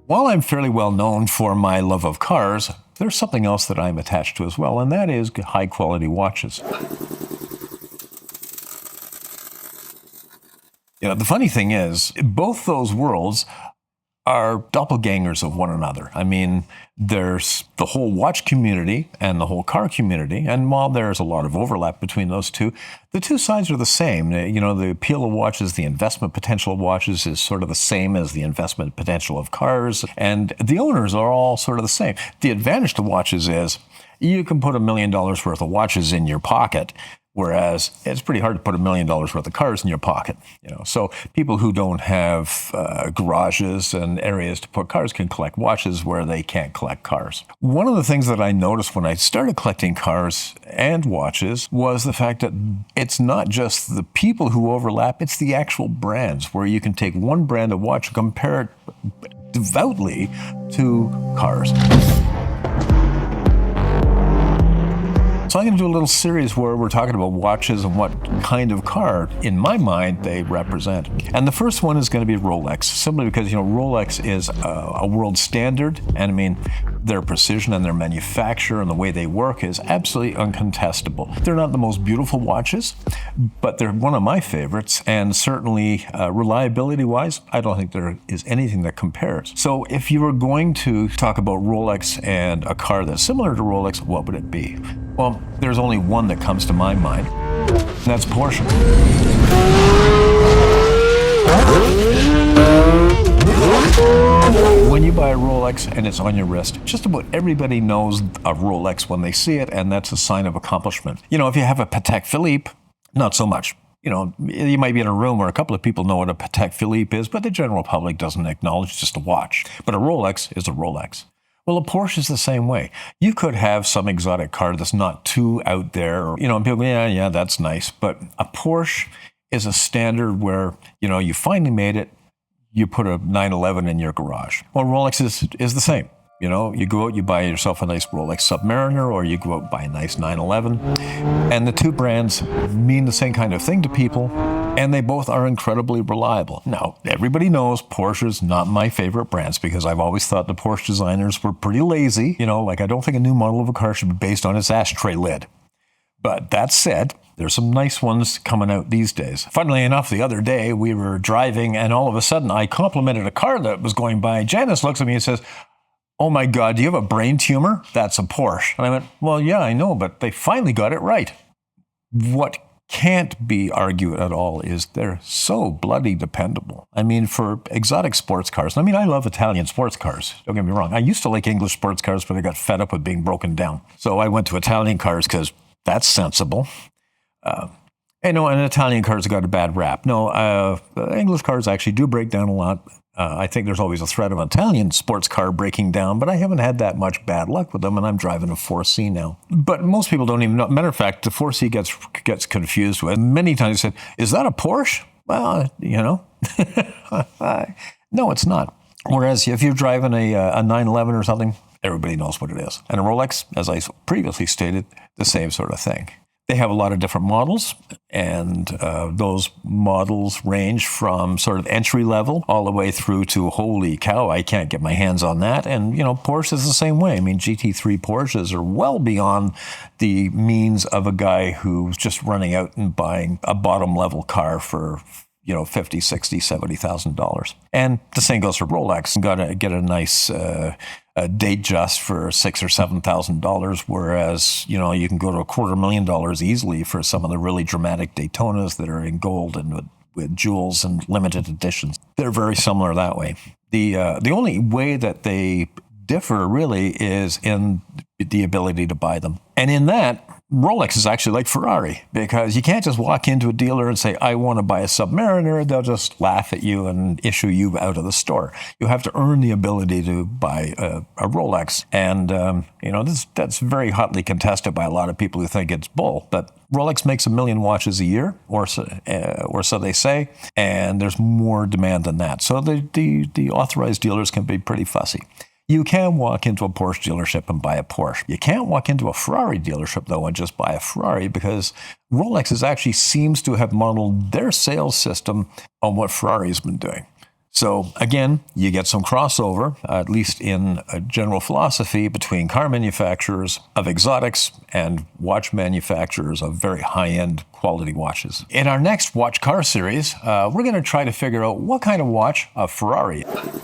While I'm fairly well known for my love of cars, there's something else that I'm attached to as well, and that is high quality watches. The funny thing is, both those worlds are doppelgangers of one another. I mean, there's the whole watch community and the whole car community, and while there's a lot of overlap between those two, the two sides are the same. The appeal of watches, the investment potential of watches is sort of the same as the investment potential of cars, and the owners are all sort of the same. The advantage to watches is you can put $1 million worth of watches in your pocket, whereas it's pretty hard to put $1 million worth of cars in your pocket. So people who don't have garages and areas to put cars can collect watches where they can't collect cars. One of the things that I noticed when I started collecting cars and watches was the fact that it's not just the people who overlap, it's the actual brands, where you can take one brand of watch and compare it devoutly to cars. So I'm going to do a little series where we're talking about watches and what kind of car, in my mind, they represent. And the first one is going to be Rolex, simply because, Rolex is a world standard. And I mean, their precision and their manufacture and the way they work is absolutely uncontestable. They're not the most beautiful watches, but they're one of my favorites. And certainly reliability-wise, I don't think there is anything that compares. So if you were going to talk about Rolex and a car that's similar to Rolex, what would it be? Well, there's only one that comes to my mind, and that's Porsche. When you buy a Rolex and it's on your wrist, just about everybody knows a Rolex when they see it, and that's a sign of accomplishment. If you have a Patek Philippe, not so much. You might be in a room where a couple of people know what a Patek Philippe is, but the general public doesn't acknowledge just a watch. But a Rolex is a Rolex. Well, a Porsche is the same way. You could have some exotic car that's not too out there. And people go, yeah, that's nice. But a Porsche is a standard where, you finally made it. You put a 911 in your garage. Well, Rolex is the same. You go out, you buy yourself a nice Rolex Submariner, or you go out and buy a nice 911. And the two brands mean the same kind of thing to people, and they both are incredibly reliable. Now, everybody knows Porsche's not my favorite brands because I've always thought the Porsche designers were pretty lazy. I don't think a new model of a car should be based on its ashtray lid. But that said, there's some nice ones coming out these days. Funnily enough, the other day we were driving, and all of a sudden I complimented a car that was going by. Janice looks at me and says, "Oh my God, do you have a brain tumor? That's a Porsche." And I went, "Well, yeah, I know, but they finally got it right." What can't be argued at all is they're so bloody dependable. I mean, for exotic sports cars, I love Italian sports cars. Don't get me wrong. I used to like English sports cars, but I got fed up with being broken down. So I went to Italian cars because that's sensible. And Italian cars have got a bad rap. No, English cars actually do break down a lot. I think there's always a threat of an Italian sports car breaking down, but I haven't had that much bad luck with them, and I'm driving a 4C now. But most people don't even know. Matter of fact, the 4C gets confused with. Many times they said, "Is that a Porsche?" Well, no, it's not. Whereas if you're driving a 911 or something, everybody knows what it is. And a Rolex, as I previously stated, the same sort of thing. They have a lot of different models, and those models range from sort of entry level all the way through to, holy cow, I can't get my hands on that. And, Porsche is the same way. I mean, GT3 Porsches are well beyond the means of a guy who's just running out and buying a bottom level car for, $50,000, $60,000, $70,000. And the same goes for Rolex. You got to get a nice date just for $6,000 or $7,000, whereas you can go to $250,000 easily for some of the really dramatic Daytonas that are in gold and with jewels and limited editions. They're very similar that way. The only way that they differ really is in the ability to buy them, and in that Rolex is actually like Ferrari because you can't just walk into a dealer and say, I want to buy a Submariner. They'll just laugh at you and issue you out of the store. You have to earn the ability to buy a Rolex. And, that's very hotly contested by a lot of people who think it's bull. But Rolex makes 1 million watches a year, or so they say, and there's more demand than that. So the authorized dealers can be pretty fussy. You can walk into a Porsche dealership and buy a Porsche. You can't walk into a Ferrari dealership, though, and just buy a Ferrari because Rolex actually seems to have modeled their sales system on what Ferrari's been doing. So again, you get some crossover, at least in a general philosophy, between car manufacturers of exotics and watch manufacturers of very high-end quality watches. In our next Watch Car series, we're going to try to figure out what kind of watch a Ferrari is.